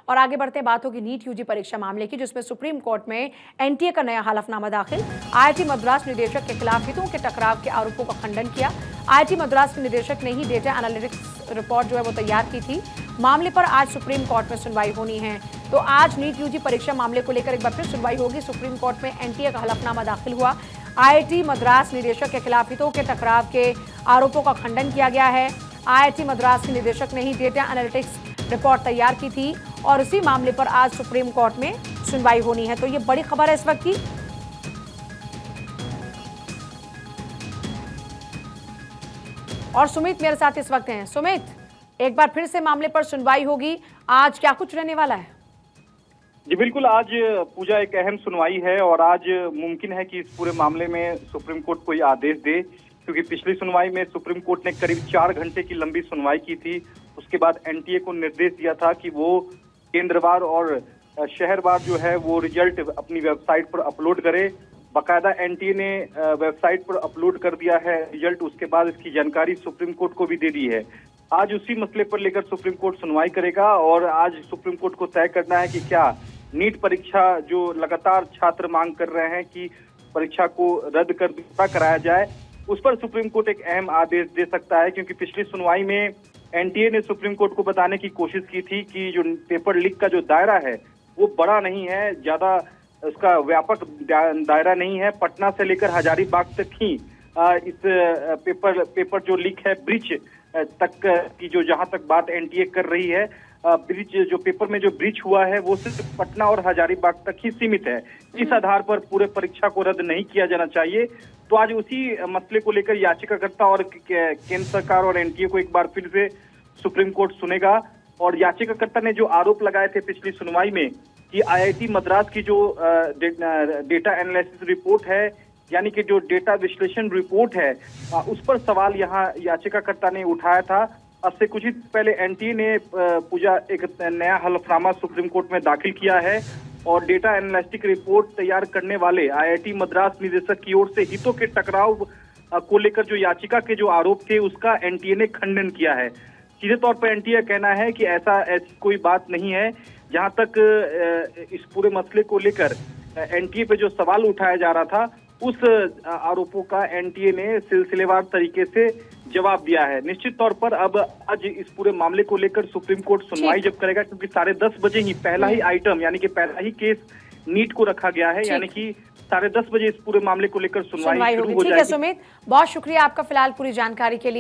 और आगे बढ़ते बात होगी नीट यूजी परीक्षा मामले की, जिसमें सुप्रीम कोर्ट में एनटीए का नया हलफनामा दाखिल। आईआईटी मद्रास निदेशक के खिलाफ हितों के टकराव के आरोपों का खंडन किया। आईआईटी मद्रास के निदेशक ने ही डेटा एनालिटिक्स रिपोर्ट जो है वो तैयार की थी। मामले पर आज सुप्रीम कोर्ट में सुनवाई होनी है। तो आज नीट यूजी परीक्षा मामले को लेकर एक बार फिर सुनवाई होगी। सुप्रीम कोर्ट में एनटीए का हलफनामा दाखिल हुआ। आईआईटी मद्रास निदेशक के खिलाफ हितों के टकराव के आरोपों का खंडन किया गया है। आईआईटी मद्रास के निदेशक ने ही डेटा एनालिटिक्स रिपोर्ट तैयार की थी और इसी मामले पर आज सुप्रीम कोर्ट में सुनवाई होनी है। तो ये बड़ी खबर है इस वक्त की। और सुमित मेरे साथ इस वक्त हैं। सुमित, एक बार फिर से मामले पर सुनवाई होगी, आज क्या कुछ रहने वाला है? जी बिल्कुल, आज पूजा एक अहम सुनवाई है और आज मुमकिन है कि इस पूरे मामले में सुप्रीम कोर्ट कोई आदेश दे, क्योंकि पिछली सुनवाई में सुप्रीम कोर्ट ने करीब 4 घंटे की लंबी सुनवाई की थी। उसके बाद एनटीए को निर्देश दिया था कि वो केंद्रवार और शहरवार जो है वो रिजल्ट अपनी वेबसाइट पर अपलोड करे। बाकायदा एनटीए ने वेबसाइट पर अपलोड कर दिया है रिजल्ट। उसके बाद इसकी जानकारी सुप्रीम कोर्ट को भी दे दी है। आज उसी मसले पर लेकर सुप्रीम कोर्ट सुनवाई करेगा और आज सुप्रीम कोर्ट को तय करना है कि क्या नीट परीक्षा जो लगातार छात्र मांग कर रहे हैं कि परीक्षा को रद्द कर दूसरा कराया जाए, उस पर सुप्रीम कोर्ट एक अहम आदेश दे सकता है। क्योंकि पिछली सुनवाई में एनटीए ने सुप्रीम कोर्ट को बताने की कोशिश की थी कि जो पेपर लीक का जो दायरा है वो बड़ा नहीं है, ज्यादा उसका व्यापक दायरा नहीं है। पटना से लेकर हजारीबाग तक ही इस पेपर जो लीक है ब्रीच तक की जो जहां तक बात एनटीए कर रही है, ब्रिज जो पेपर में जो ब्रीच हुआ है वो सिर्फ पटना और हजारीबाग तक ही सीमित है। इस आधार पर पूरे परीक्षा को रद्द नहीं किया जाना चाहिए। तो आज उसी मसले को लेकर याचिकाकर्ता और केंद्र सरकार और एनटीए को एक बार फिर से सुप्रीम कोर्ट सुनेगा। और याचिकाकर्ता ने जो आरोप लगाए थे पिछली सुनवाई में कि आईआईटी मद्रास की जो डेटा एनालिसिस रिपोर्ट है, यानी कि जो डेटा विश्लेषण रिपोर्ट है, उस पर सवाल यहाँ याचिकाकर्ता ने उठाया था। अब से कुछ ही पहले एनटीए ने पूजा एक नया हलफनामा सुप्रीम कोर्ट में दाखिल किया है और डेटा एनालिटिक रिपोर्ट तैयार करने वाले आईआईटी मद्रास निदेशक की ओर से हितों के टकराव को लेकर जो याचिका के जो आरोप थे उसका एनटीए ने खंडन किया है। सीधे तौर पर एनटीए कहना है कि ऐसी कोई बात नहीं है। जहां तक इस पूरे मसले को लेकर एनटीए पे जो सवाल उठाया जा रहा था, उस आरोपों का एनटीए ने सिलसिलेवार तरीके से जवाब दिया है। निश्चित तौर पर अब आज इस पूरे मामले को लेकर सुप्रीम कोर्ट सुनवाई जब करेगा, क्योंकि 10:30 बजे ही पहला ही आइटम यानी कि पहला ही केस नीट को रखा गया है, यानी कि 10:30 बजे इस पूरे मामले को लेकर सुनवाई शुरू हो जाएगी। ठीक है सुमित, बहुत शुक्रिया आपका फिलहाल पूरी जानकारी के लिए।